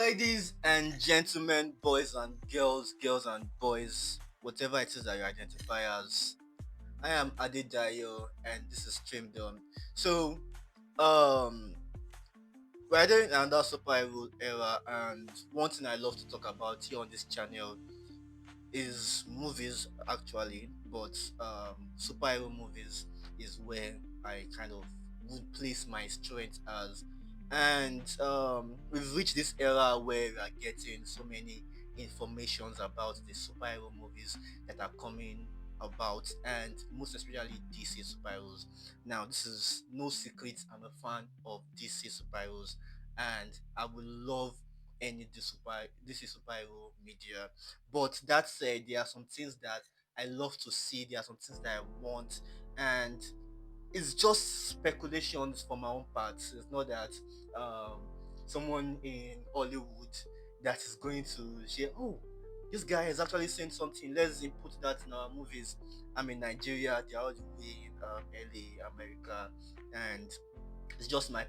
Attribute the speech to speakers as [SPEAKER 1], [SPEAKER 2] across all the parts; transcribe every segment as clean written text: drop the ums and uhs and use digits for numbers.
[SPEAKER 1] Ladies and gentlemen, boys and girls, girls and boys, whatever it is that you identify as, I am Adedayo and this is Streamdorm. So, um, we're doing another superhero era, and one thing I love to talk about here on this channel is movies actually, but superhero movies is where I kind of would place my strength as. And we've reached this era where we are getting so many informations about the superhero movies that are coming about, and most especially DC superheroes. Now, this is no secret, I'm a fan of DC superheroes, and I would love any DC superhero media. But that said, there are some things that I love to see, there are some things that I want, and it's just speculations for my own part. It's not that um, someone in Hollywood that is going to say, oh, this guy is actually saying something, let's input that in our movies. I'm in Nigeria, they're all the way in LA, America, and it's just my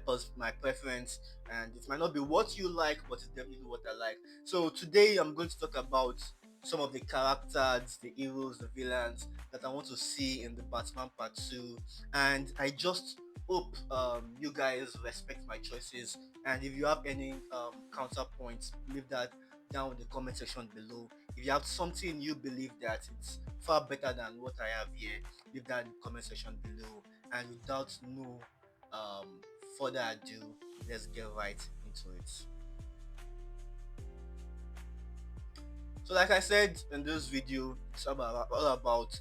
[SPEAKER 1] preference, and it might not be what you like, but it's definitely what I like. So today I'm going to talk about some of the characters, the heroes, the villains that I want to see in the Batman Part 2, and I just hope you guys respect my choices, and if you have any counterpoints, leave that down in the comment section below. If you have something you believe that it's far better than what I have here, leave that in the comment section below. And without no um, further ado, let's get right into it. So, like I said in this video, it's all about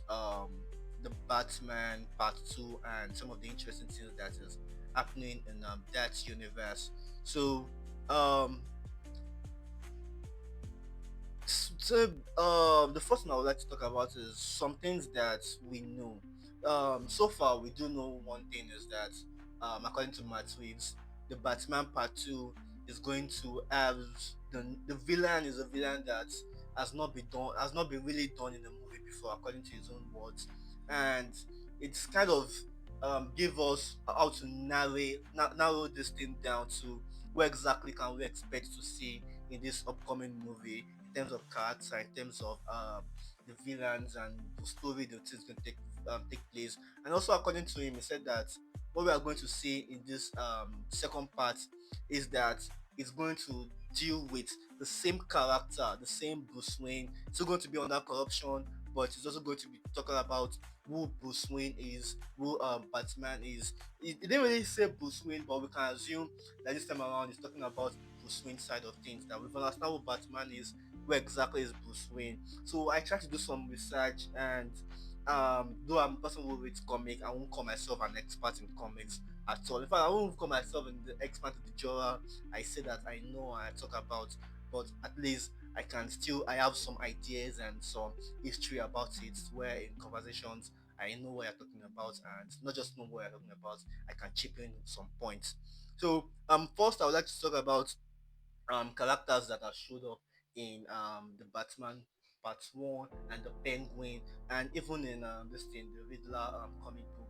[SPEAKER 1] the Batman Part 2 and some of the interesting things that is happening in that universe. So, um, the first thing I would like to talk about is some things that we know. So far, we do know one thing is that, according to Matt Reeves, the Batman Part 2 is going to have the villain is a villain that has not been really done in the movie before, according to his own words, and it's kind of give us how to narrow this thing down to where exactly can we expect to see in this upcoming movie in terms of character, in terms of the villains and the story the things can take place. And also, according to him, he said that what we are going to see in this second part is that it's going to deal with the same character, the same Bruce Wayne. It's still going to be under corruption, but it's also going to be talking about who Bruce Wayne is, who Batman is. He didn't really say Bruce Wayne, but we can assume that this time around he's talking about Bruce Wayne side of things. That we've understand who Batman is, where exactly is Bruce Wayne. So I tried to do some research, and though I'm a person who reads comic, I won't call myself an expert in comics at all. In fact, I won't call myself an expert in the genre. I say that I know and I talk about, but at least I have some ideas and some history about it. Where in conversations I know what you're talking about, and not just know what you're talking about, I can chip in some points. So first I would like to talk about characters that have showed up in the Batman Part 1 and the Penguin, and even in this thing, the Riddler comic book.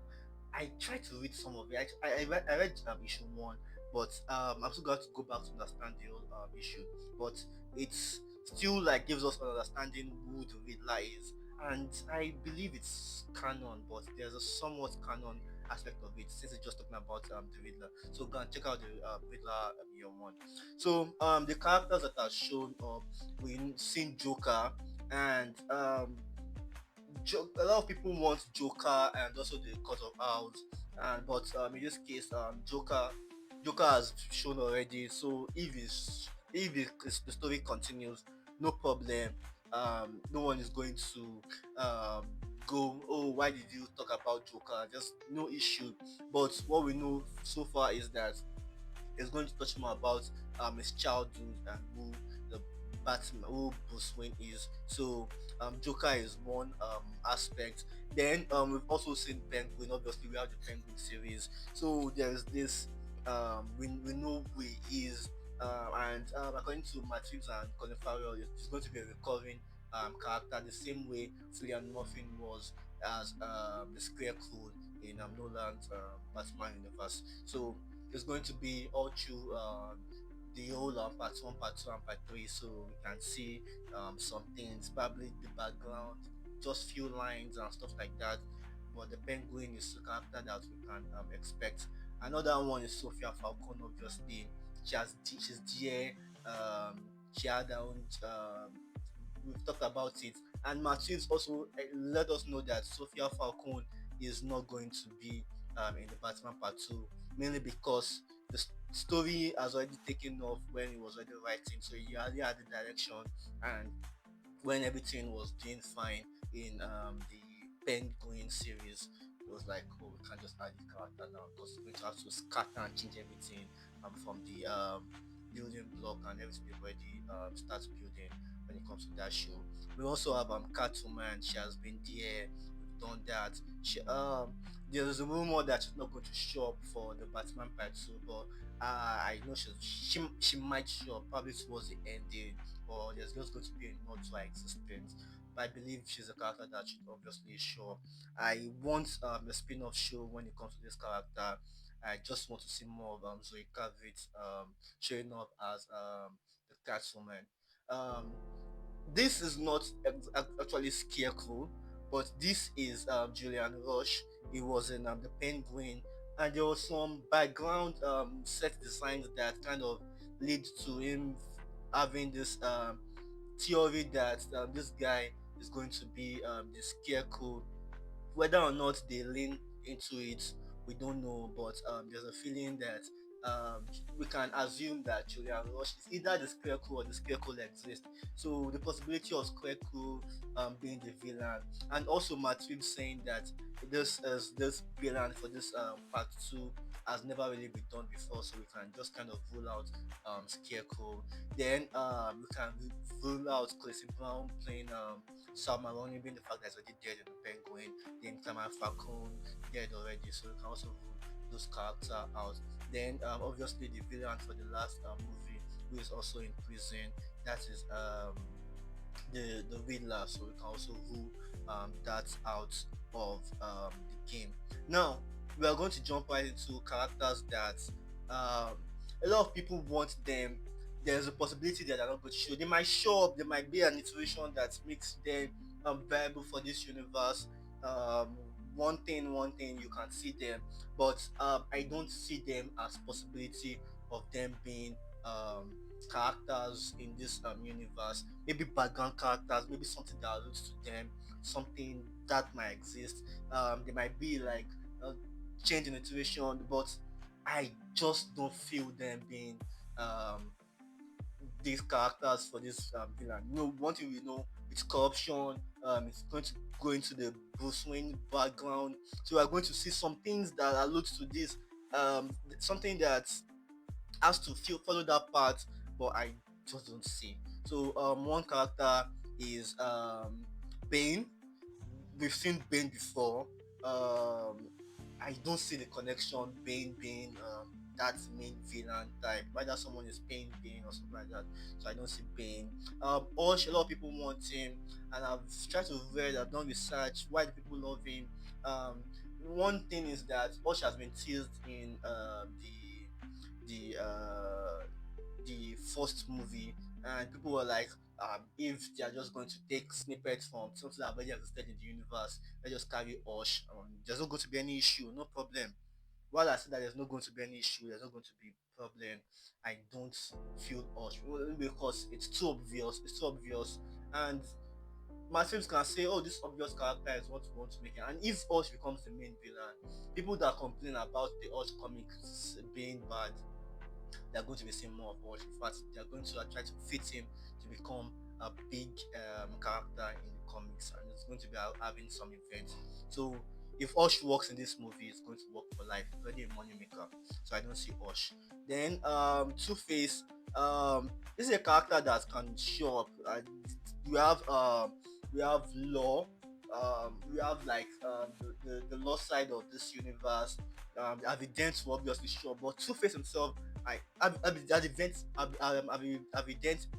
[SPEAKER 1] I tried to read some of it. I read issue 1, but I'm still going to go back to understand the whole issue. But it's still like gives us an understanding who the Riddler is, and I believe it's canon, but there's a somewhat canon aspect of it since it's just talking about the Riddler. So go and check out the Riddler year 1. So the characters that are shown up, we've seen Joker, and a lot of people want Joker and also the Court of Owls, and but in this case, Joker has shown already. So if the story continues, no problem. No one is going to um, go, oh, why did you talk about Joker? Just no issue. But what we know so far is that is going to touch more about his childhood and who the Batman, who Bruce Wayne is. So Joker is one aspect. Then we've also seen Penguin. Obviously, we have the Penguin series. So there's this we know who he is. And according to Matthews and Colin Farrell, it's going to be a recurring character the same way Cillian Murphy was as the Scarecrow in Nolan's Batman universe. So it's going to be all through the whole part one, part two, and part three, so we can see some things, probably the background, just few lines and stuff like that. But the Penguin is the character that we can expect. Another one is Sophia Falcone. Obviously, she's dear. She had her own. We've talked about it, and Matthews also let us know that Sophia Falcone is not going to be in the Batman Part Two, mainly because the story has already taken off when he was already writing, so he already had the direction, and when everything was doing fine in the Penguin series, it was like, oh, we can't just add the character now because we're going to have to scatter and change everything from the building block and everything they've already start building when it comes to that show. We also have Catwoman. She has been there. We've done that. There's a rumor that she's not going to show up for the Batman Part 2, but I know she might show up probably towards the ending, or there's just going to be a nod to her existence. But I believe she's a character that should obviously show up. I want a spin-off show when it comes to this character. I just want to see more of Zoe Kravitz showing up as the Catwoman. Um, this is not actually Scarecrow, but this is Julian Rush. He was in the Penguin, and there was some background set designs that kind of lead to him having this theory that this guy is going to be the Scarecrow. Whether or not they lean into it, we don't know, but there's a feeling that um, we can assume that Julian Rush is either the Scarecrow or the Scarecrow exists. So the possibility of Scarecrow being the villain, and also Matt Reeves saying that this villain for this part two has never really been done before, so we can just kind of rule out Scarecrow. Then we can rule out Clancy Brown playing Sam Maloney, being the fact that he's already dead in the Penguin. Then Cameron Falcone dead already, so we can also rule those characters out. Then obviously the villain for the last movie, who is also in prison, that is the Riddler, so we can also rule that out of the game. Now we are going to jump right into characters that um, a lot of people want them. There's a possibility that they're not going to show. They might show up. There might be an iteration that makes them viable for this universe. Um, one thing you can see them, but I don't see them as possibility of them being um, characters in this universe. Maybe background characters, maybe something that alludes to them, something that might exist. They might be like a change in iteration, but I just don't feel them being um, these characters for this villain. You know, one thing we know, it's corruption. It's going to go into the Bruce Wayne background, so we are going to see some things that allude to this. Something that has to follow that part, but I just don't see. So one character is Bane. We've seen Bane before. I don't see the connection Bane being that main villain type. Whether someone is paying Bane or something like that. So I don't see Bane. Osh, a lot of people want him, and I've tried to read, I've done research. Why do people love him? One thing is that Osh has been teased in the the first movie, and people were like, if they are just going to take snippets from something that already existed in the universe, let's just carry Osh. There's not going to be any issue, no problem. While I said that there's not going to be any issue, there's not going to be problem, I don't feel Osh because it's too obvious. It's too obvious, and my films can say, oh, this obvious character is what we want to make it. And if Osh becomes the main villain, people that complain about the Osh comics being bad, they're going to be seeing more of Osh. In fact, they're going to try to fit him to become a big character in the comics, and it's going to be having some events. So if Osh works in this movie, it's going to work for life. It's already a money maker, so I don't see Osh. Then Two Face. This is a character that can show up. We have Law. We have like the law side of this universe. Evidence will obviously show, but Two Face himself, Evidence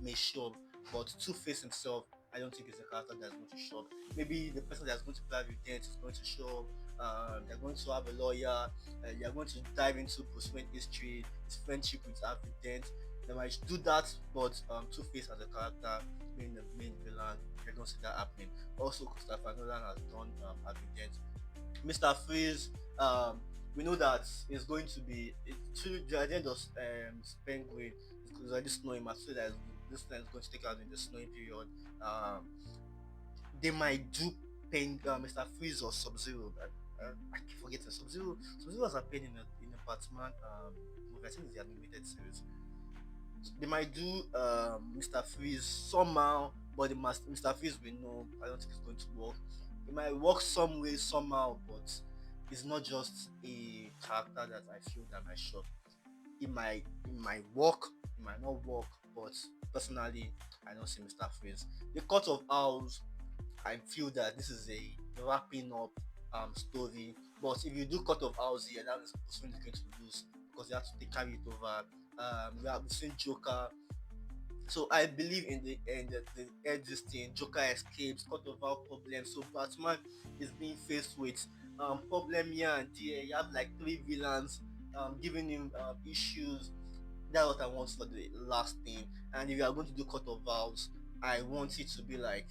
[SPEAKER 1] may show, but Two Face himself, I don't think it's a character that's going to show up. Maybe the person that's going to play Evidence is going to show up. They're going to have a lawyer. They're going to dive into Bruce Wayne history, his friendship with Evidence. They might do that, but Two-Face as a character being the main villain, I don't see that happening. Also, Christopher Nolan has done Evident. Mr. Freeze, we know that it's going to be to the end of Penguin. It's already snowing. So that this thing is going to take out in the snowing period. Um, they might do Mr. Freeze or Sub Zero. I keep forgetting Sub Zero. Sub Zero was appeared in a Batman movie. I think it's the animated series. They might do Mr. Freeze somehow, but Mr. Freeze we know I don't think it's going to work. It might work some way somehow, but it's not just a character that I feel that might shock. It might work, it might not work, but personally I don't see Mr. Freeze. The Court of Owls, I feel that this is a wrapping up story. But if you do Court of Owls here, that is Bruce going to lose because they have to carry it over. We have seen Joker. So I believe in the end that the end this thing, Joker escapes, Court of Owls problem. So Batman is being faced with problem here and there. You have like three villains giving him issues. That's what I want for the last thing. And if you are going to do Court of Owls, I want it to be like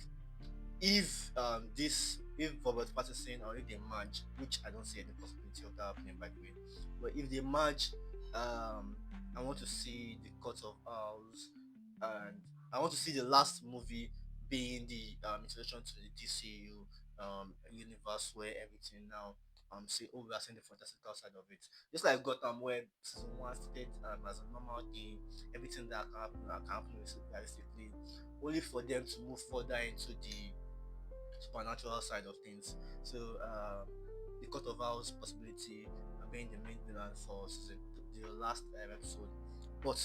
[SPEAKER 1] if Robert Pattinson or if they merge, which I don't see any possibility of that happening by the way, but if they merge, I want to see the Court of Owls, and I want to see the last movie being the introduction to the DCU universe where everything now say oh we are seeing the fantastical side of it, just like Gotham where season one started as a normal thing, everything that can happen realistically, only for them to move further into the supernatural side of things. So the Court of Owls possibility being the main villain for the last episode, but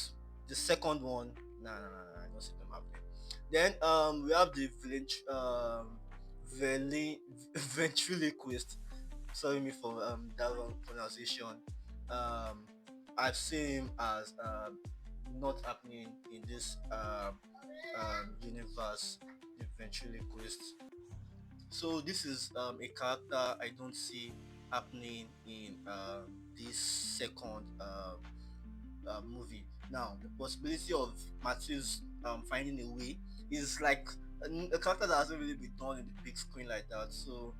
[SPEAKER 1] the second one, nah, I don't see them happening. Then we have the ventriloquist. Sorry me for that wrong pronunciation. Um, I've seen him as not happening in this universe, the ventriloquist. So this is a character I don't see happening in this second movie. Now, the possibility of Matthews finding a way is like a character that hasn't really been done in the big screen like that. So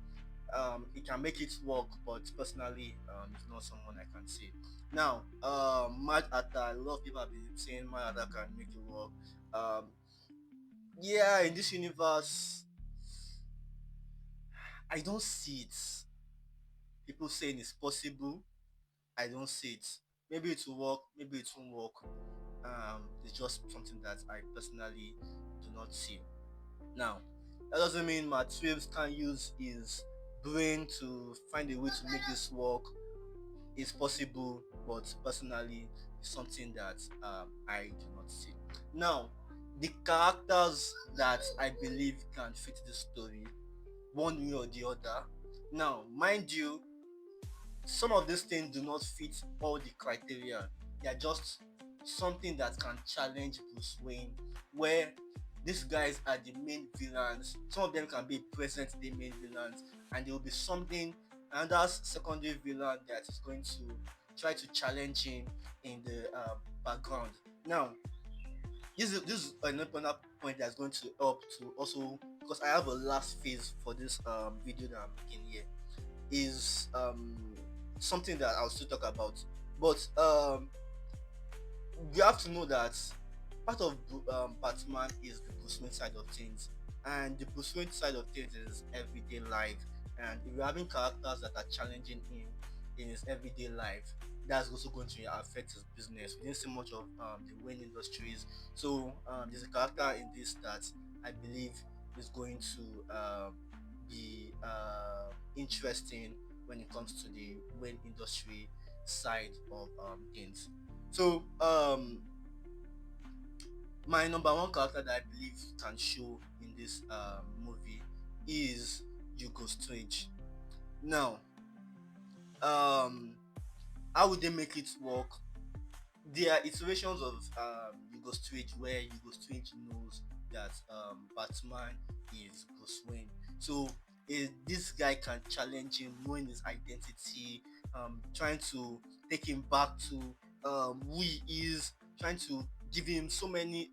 [SPEAKER 1] it can make it work, but personally, it's not someone I can see. Now, Mad Hatter, a lot of people have been saying Mad Hatter can make it work. Um, yeah, in this universe, I don't see it. People saying it's possible, I don't see it. Maybe it will work, maybe it won't work. It's just something that I personally do not see. Now, that doesn't mean Matt Reeves can use his brain to find a way to make this work. It's possible, but personally, it's something that I do not see. Now, the characters that I believe can fit the story, one way or the other. Now, mind you, some of these things do not fit all the criteria. They are just something that can challenge Bruce Wayne, where these guys are the main villains. Some of them can be present day main villains, and there will be something another secondary villain that is going to try to challenge him in the background. Now, this is an important point that's going to help to also because I have a last phase for this video that I'm making here is something that I'll still talk about. But you have to know that part of Batman is the Bruce Wayne side of things, and the Bruce Wayne side of things is everyday life. And if you're having characters that are challenging him in his everyday life, that's also going to affect his business. We didn't see much of the Wayne Industries, so there's a character in this that I believe is going to be interesting when it comes to the Wayne industry side of things. So my number one character that I believe can show in this movie is Hugo Strange. Now, how would they make it work? There are iterations of Hugo Strange where Hugo Strange knows that Batman is Bruce Wayne. So this guy can challenge him, knowing his identity, trying to take him back to who he is, trying to give him so many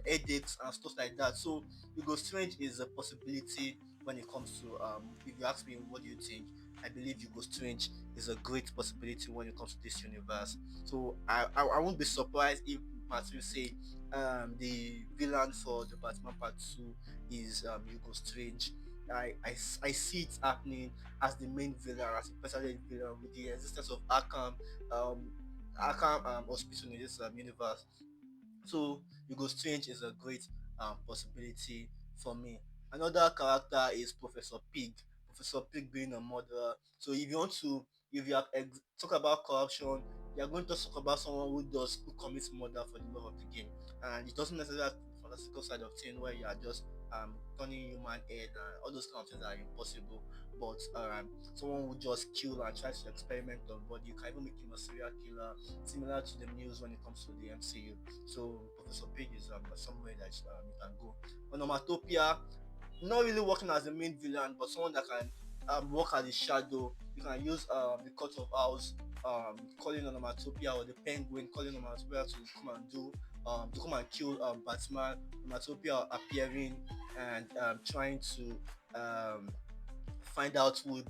[SPEAKER 1] headaches and stuff like that. So Hugo Strange is a possibility when it comes to if you ask me what do you think, I believe Hugo Strange is a great possibility when it comes to this universe. So I won't be surprised if Matthew say the villain for the Batman Part 2 is Hugo Strange. I see it happening as the main villain, as a personal villain with the existence of um, Arkham Hospital in this universe. So Hugo Strange is a great possibility for me. Another character is Professor Pig. Professor Pig being a murderer. So if you want to, if you have talk about corruption, you are going to talk about someone who commits murder for the love of the game, and it doesn't necessarily have the fantastical side of things where you are just turning human head and all those kind of things are impossible. But someone who just kill and try to experiment on body, you can even make him a serial killer, similar to the news when it comes to the MCU. So Professor Pig is somewhere that you can go. Onomatopia, not really working as the main villain, but someone that can work as a shadow. You can use the Court of Owls, calling Onomatopia, or the Penguin calling Onomatopia to come and do to come and kill Batman. Onomatopia appearing and trying to find out who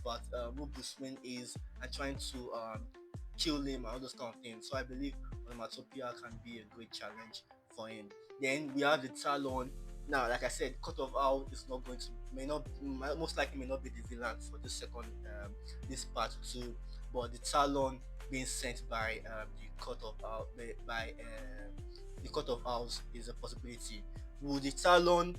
[SPEAKER 1] Bruce Wayne is and trying to kill him and all those kind of things. So I believe Onomatopia can be a great challenge for him. Then we have the Talon. Now, like I said, Cut of Owl is not going to most likely may not be the villain for this this part two, but the Talon being sent by the Cut of Owl by the Cut of Owls is a possibility. Will the Talon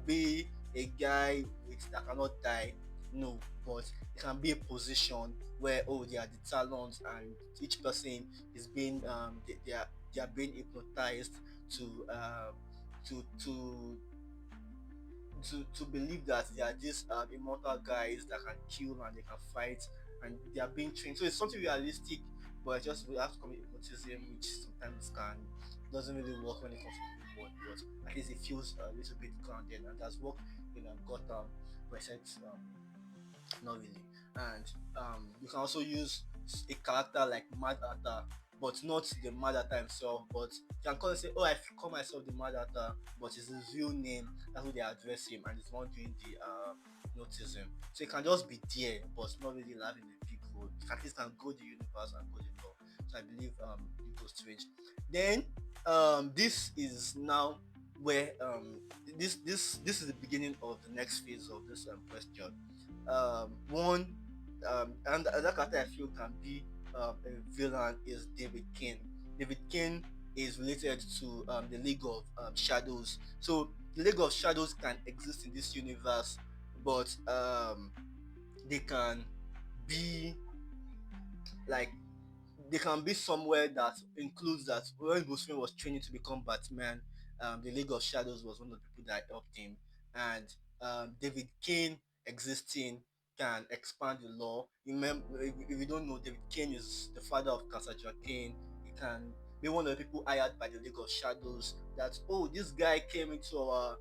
[SPEAKER 1] be a guy that cannot die? No, but it can be a position where they are the talons and each person is being they are being hypnotized to to to to believe that they are these immortal guys that can kill and they can fight and they are being trained. So it's something realistic, but just we have to commit hypnotism, which sometimes can doesn't really work when it comes to the real world, but at least it feels a little bit grounded and has worked in Gotham, but except not really. And you can also use a character like Mad Hatter, but not the Mad Hatter himself. But you can call and say, "Oh, I call myself the Mad Hatter," but it's his real name. That's who they address him, and it's not doing the notism. So it can just be there, but not really having a big role. At least can go the universe and go the law. So I believe it goes strange. Then this is now where this is the beginning of the next phase of this question. One and another character I feel can be a villain is David King. David King is related to the League of Shadows. So the League of Shadows can exist in this universe, but they can be like they can be somewhere that includes that when Bruce Wayne was training to become Batman, the League of Shadows was one of the people that helped him, and David Kane existing can expand the law. Remember, if you don't know, David Kane is the father of Cassandra Kane. He can be one of the people hired by the League of Shadows. That this guy came into our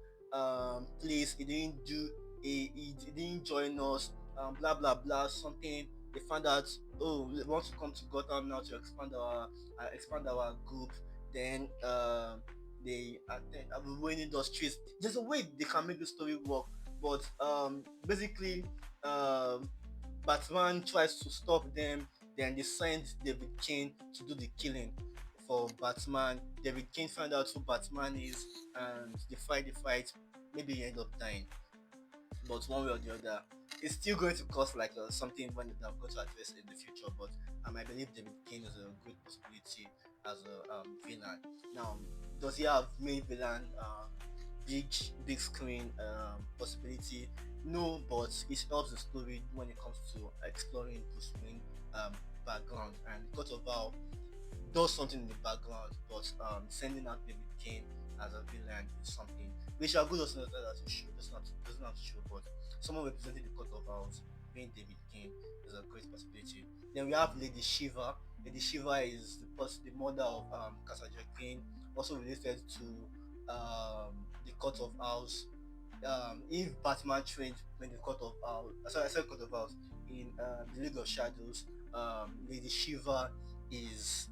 [SPEAKER 1] place. He didn't do. He didn't join us. Blah blah blah. Something they found out, we want to come to Gotham now to expand our group. Then they are ruining industries. There's a way they can make the story work, but basically Batman tries to stop them. Then they send David Kane to do the killing for Batman. David Kane find out who Batman is, and they fight the fight. Maybe he end up dying, but one way or the other, it's still going to cost like something when I'm going to address in the future. But I believe David Kane is a great possibility as a villain. Now, does he have main villain, big big screen possibility? No, but it helps the story when it comes to exploring Bruce Wayne background, and because of how does something in the background, but sending out David Kane as a villain is something which are good doesn't have to show, doesn't have to show, but someone representing the court of house being David Kane is a great possibility. Then we have Lady Shiva. Lady Shiva is the mother of Cassandra Kane, also related to the court of house. If Batman trained in the court of house, sorry, I said court of house in the League of Shadows, Lady Shiva is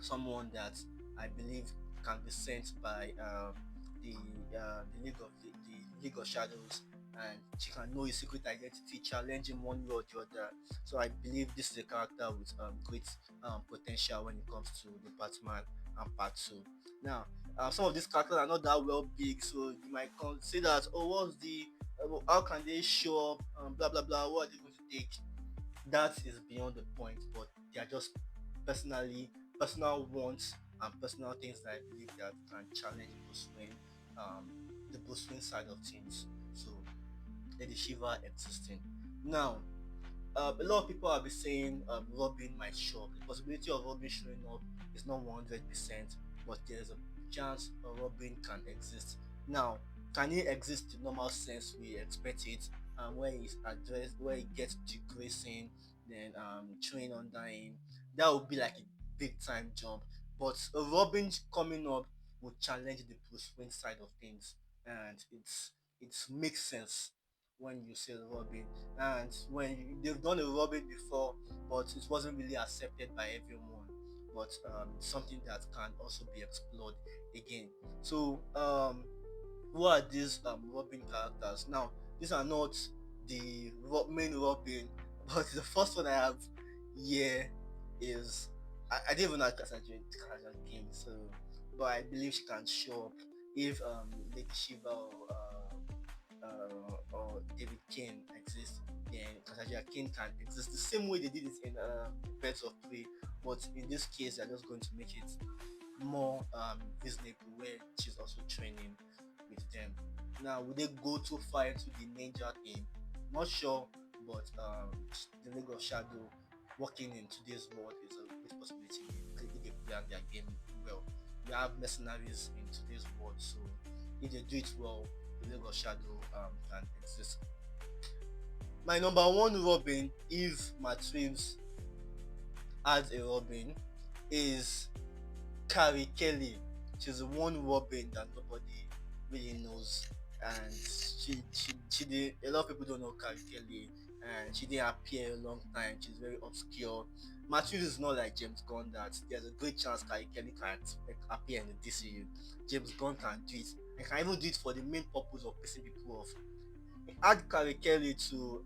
[SPEAKER 1] someone that I believe can be sent by the League of Shadows, and she can know his secret identity, challenge him one way or the other. So I believe this is a character with great potential when it comes to the Batman and Part Two. Now, some of these characters are not that well big, so you might say that, oh, what's the how can they show up, blah blah blah, what are they going to take? That is beyond the point, but they are just personally personal wants and personal things that I believe that can challenge um, the Bruce Wayne side of things. So Lady Shiva existing. Now, a lot of people have been saying Robin might show up. The possibility of Robin showing up is not 100%, but there's a chance Robin can exist. Now, can he exist in normal sense? We expect it. When he's addressed, where he gets to Grayson, then train under him, that would be like a big time jump. But a Robin coming up would challenge the Bruce Wayne side of things, and it makes sense when you say Robin, and when they've done a Robin before, but it wasn't really accepted by everyone. But something that can also be explored again. So who are these Robin characters? Now, these are not the main Robin, but the first one I have here is I didn't even know Cassandra came, so but I believe she can show up if Lady Shiva or David Kane exists, then Cassandra Kane can exist the same way they did it in Birds of Prey, but in this case they're just going to make it more reasonable where she's also training with them. Now, will they go too far into the ninja thing? Not sure, but the League of Shadow working in today's world is a great possibility if they plan their game well. We have mercenaries in today's world, so if they do it well, the League of Shadow can exist. My number one Robin, if Matt Reeves adds a Robin, is Carrie Kelly. She's the one Robin that nobody really knows, and she did. A lot of people don't know Carrie Kelly, and she didn't appear a long time. She's very obscure. Matthews is not like James Gunn that there's a great chance Carrie Kelly can appear in the DCU. James Gunn can do it. And can even do it for the main purpose of pissing people off. Add Carrie Kelly to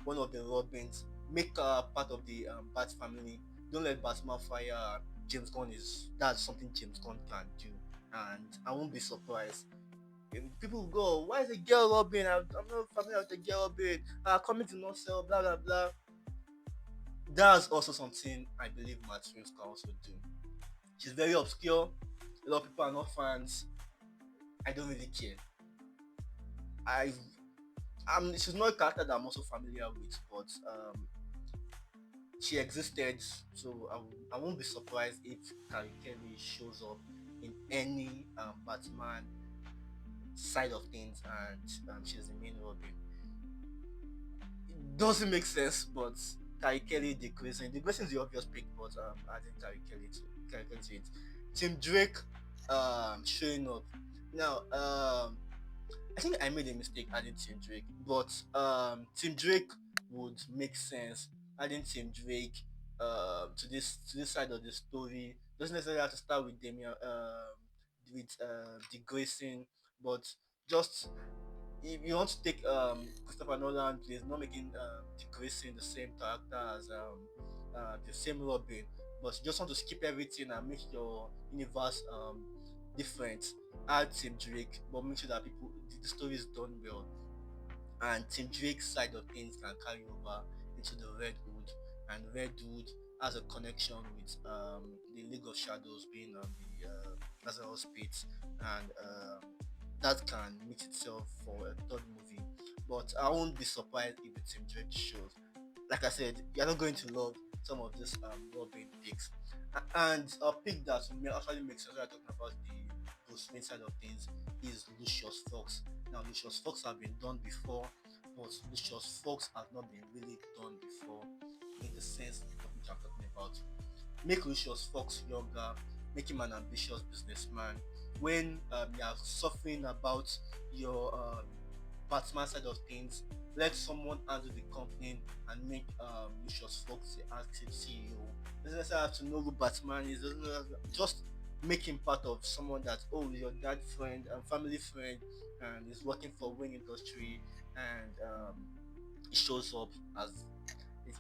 [SPEAKER 1] one of the Robins, make her part of the Bat family. Don't let Batman fire her. James Gunn is that's something James Gunn can do, and I won't be surprised. If people go, why is a girl Robin? I'm not familiar with the girl Robin. Coming to not sell, blah blah blah. That's also something I believe Matt Reeves can also do. She's very obscure. A lot of people are not fans. I don't really care. I she's not a character that I'm also familiar with, but she existed, so I won't be surprised if Carrie Kelly shows up in any Batman side of things, and she's the main Robin. It doesn't make sense, but Carrie Kelly decreasing. Decreasing is the obvious pick, but adding Carrie Kelly to it. Tim Drake showing up. Now, I think I made a mistake adding Tim Drake, but Tim Drake would make sense. Adding Tim Drake to this side of the story doesn't necessarily have to start with Damian with the Grayson, but just if you want to take Christopher Nolan, please not making Dick Grayson the same character as the same Robin, but you just want to skip everything and make your universe different. Add Tim Drake, but make sure that the story is done well, and Tim Drake's side of things can carry over into the Red Hood, and Red Hood has a connection with the League of Shadows being on the Lazarus Pit, and that can meet itself for a third movie. But I won't be surprised if the Tim Drake shows. Like I said, you're not going to love some of these Robin picks. And a pick that may actually make sense when I'm talking about the Bruce Wayne side of things is Lucius Fox. Now, Lucius Fox have been done before, but Lucius Fox have not been really done before in the sense of which I'm talking about. Make Lucius Fox younger, make him an ambitious businessman. When you are suffering about your Batman side of things, let someone handle the company and make Lucius Fox the active CEO. Doesn't necessarily have to know who Batman is. Doesn't just make him part of someone that, oh, your dad friend and family friend, and is working for wing industry, and it shows up as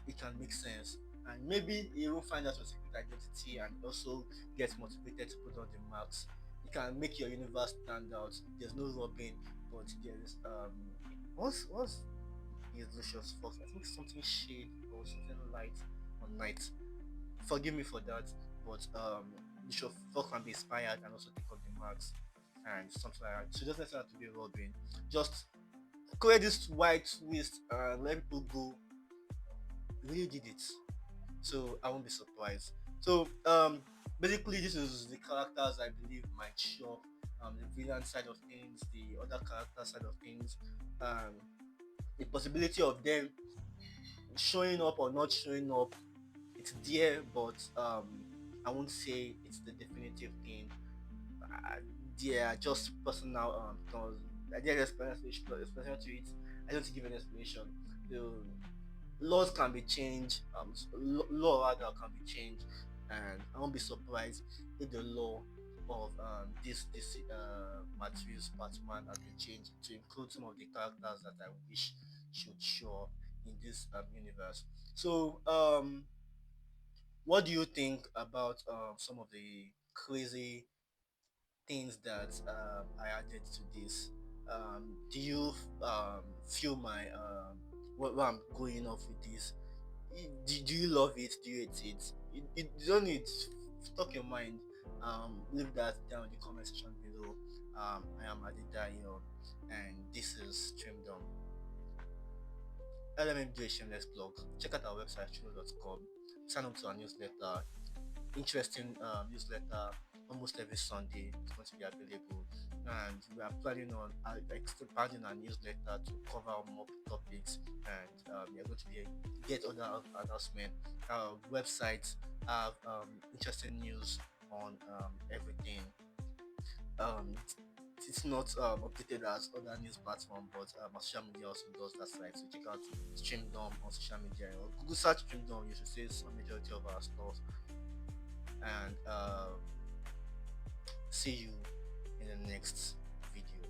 [SPEAKER 1] it can make sense. And maybe he will find out your secret identity and also get motivated to put on the marks. It can make your universe stand out. There's no Robin, but there is what's his Lucius Fox? I think something shade or something light or night. Forgive me for that, but Lucius Fox can be inspired and also take up the marks and something like that. So it doesn't necessarily have to be Robin. Just create this white twist and let people go. Really did it. So I won't be surprised. So basically this is the characters I believe might show the villain side of things, the other character side of things, um, the possibility of them showing up or not showing up. It's there, but I won't say it's the definitive thing. Uh, they are just personal thoughts. I didn't explanation to it. I don't give an explanation. The laws can be changed, law rather can be changed, and I won't be surprised if the law of this Matthew's Batman has been changed to include some of the characters that I wish should show up in this universe. So what do you think about some of the crazy things that I added to this? Do you feel my where I'm going off with this? Do you love it? Do you hate it? You don't need to talk your mind. Leave that down in the comment section below. I am Adidayo, and this is Streamdorm. Let me do a shameless blog. Check out our website, streamdorm.com. Sign up to our newsletter. Interesting newsletter almost every Sunday. It's going to be available, and we are planning on expanding our newsletter to cover more topics, and we are going to get other announcements. Our website have interesting news on everything. Um, it's not updated as other news platform, but our social media also does that side. So check out Streamdom on social media or Google search Streamdom. You should see some majority of our stuff, and see you in the next video.